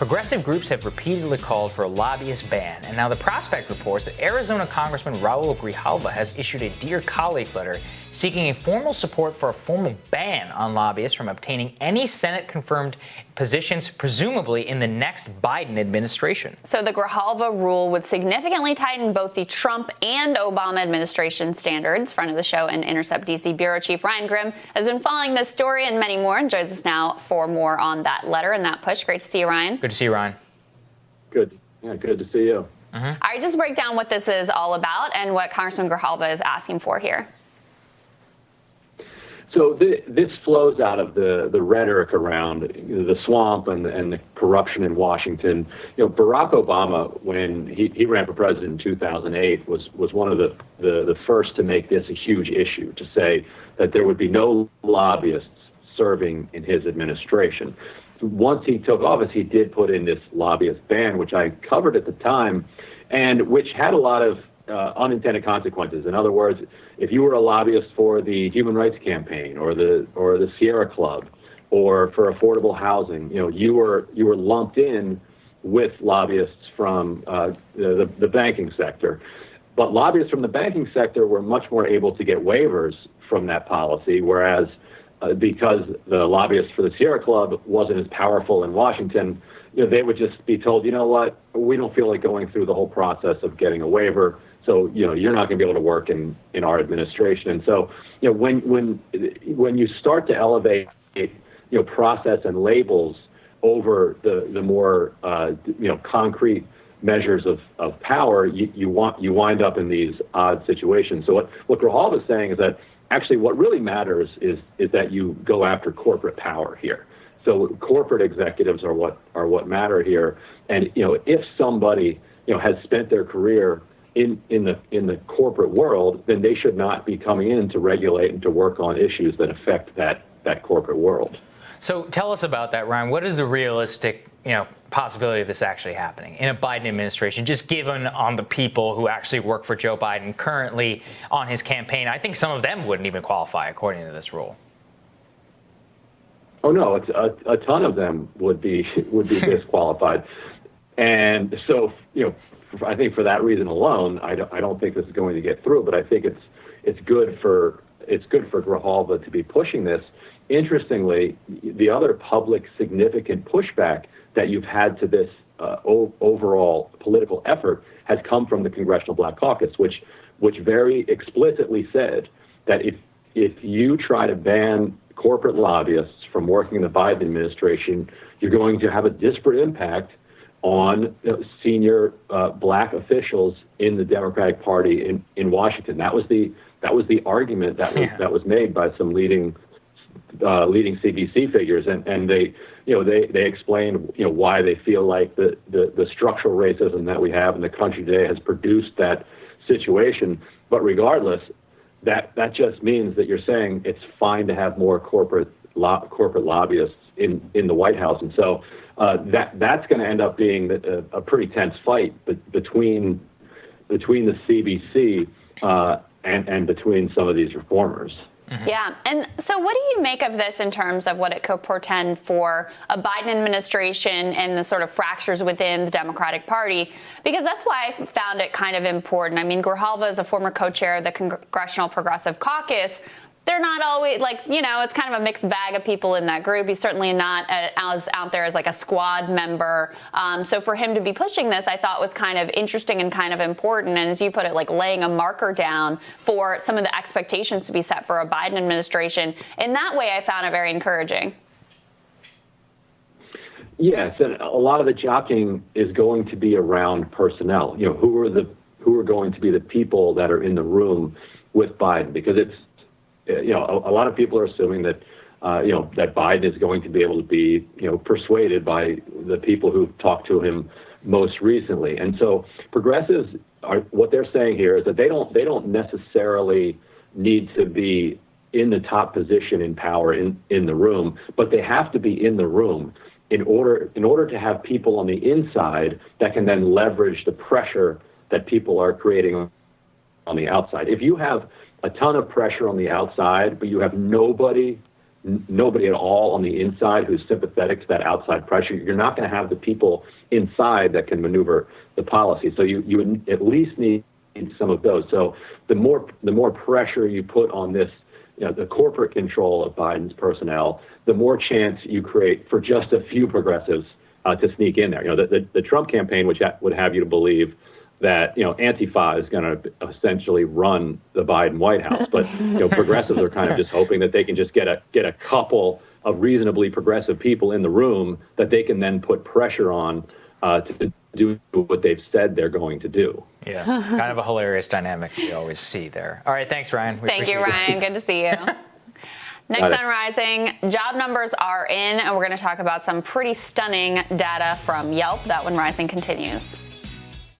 Progressive groups have repeatedly called for a lobbyist ban, and now The Prospect reports that Arizona Congressman Raúl Grijalva has issued a Dear Colleague letter seeking a formal support for a formal ban on lobbyists from obtaining any Senate-confirmed positions, presumably in the next Biden administration. So the Grijalva rule would significantly tighten both the Trump and Obama administration standards. Friend of the show and Intercept DC Bureau Chief Ryan Grim has been following this story and many more and joins us now for more on that letter and that push. Great to see you, Ryan. Good to see you, Ryan. Good. Yeah, good to see you. All right, just break down what this is all about and what Congressman Grijalva is asking for here. So this flows out of the rhetoric around the swamp and the corruption in Washington. You know, Barack Obama, when he ran for president in 2008, was one of the first to make this a huge issue, to say that there would be no lobbyists serving in his administration. Once he took office, he did put in this lobbyist ban, which I covered at the time, and which had a lot of unintended consequences. In other words, if you were a lobbyist for the Human Rights Campaign or the Sierra Club or for affordable housing, you were lumped in with lobbyists from the banking sector. But lobbyists from the banking sector were much more able to get waivers from that policy, whereas because the lobbyist for the Sierra Club wasn't as powerful in Washington, they would just be told, you know what, we don't feel like going through the whole process of getting a waiver. So, you're not going to be able to work in our administration. And so, when you start to elevate, process and labels over the more, concrete measures of power, you wind up in these odd situations. So what Grijalva is saying is that actually what really matters is that you go after corporate power here. So corporate executives are what matter here. And, if somebody, has spent their career in the corporate world, then they should not be coming in to regulate and to work on issues that affect that corporate world. So tell us about that, Ryan. What is the realistic, possibility of this actually happening in a Biden administration, just given on the people who actually work for Joe Biden currently on his campaign? I think some of them wouldn't even qualify according to this rule. Oh no, a ton of them would be disqualified. And so, I think for that reason alone, I don't think this is going to get through. But I think it's good for Grijalva to be pushing this. Interestingly, the other public significant pushback that you've had to this overall political effort has come from the Congressional Black Caucus, which very explicitly said that if you try to ban corporate lobbyists from working in the Biden administration, you're going to have a disparate impact on senior black officials in the Democratic Party in Washington. That was the argument that was made by some leading CBC figures, and they explained why they feel like the structural racism that we have in the country today has produced that situation. But regardless, that just means that you're saying it's fine to have more corporate lobbyists in the White House, and so that's going to end up being a pretty tense fight between the CBC and between some of these reformers. Mm-hmm. Yeah. And so what do you make of this in terms of what it could portend for a Biden administration and the sort of fractures within the Democratic Party? Because that's why I found it kind of important. I mean, Grijalva is a former co-chair of the Congressional Progressive Caucus. They're not always it's kind of a mixed bag of people in that group. He's certainly not as out there as like a squad member. So for him to be pushing this, I thought was kind of interesting and kind of important. And as you put it, like laying a marker down for some of the expectations to be set for a Biden administration. In that way, I found it very encouraging. Yes, and a lot of the jockeying is going to be around personnel. Who are going to be the people that are in the room with Biden, because it's a lot of people are assuming that that Biden is going to be able to be persuaded by the people who've talked to him most recently. And so progressives what they're saying here is that they don't necessarily need to be in the top position in power in the room, but they have to be in the room in order to have people on the inside that can then leverage the pressure that people are creating on the outside. If you have a ton of pressure on the outside, but you have nobody nobody at all on the inside who's sympathetic to that outside pressure, you're not going to have the people inside that can maneuver the policy. So you at least need some of those. So the more pressure you put on this, the corporate control of Biden's personnel, the more chance you create for just a few progressives to sneak in there. The Trump campaign, which would have you to believe that Antifa is going to essentially run the Biden White House, but progressives are kind of just hoping that they can just get a couple of reasonably progressive people in the room that they can then put pressure on to do what they've said they're going to do. Yeah, kind of a hilarious dynamic we always see there. All right, thanks, Ryan. Thank you, Ryan. Good to see you. Next on Rising, job numbers are in, and we're going to talk about some pretty stunning data from Yelp. That when Rising continues.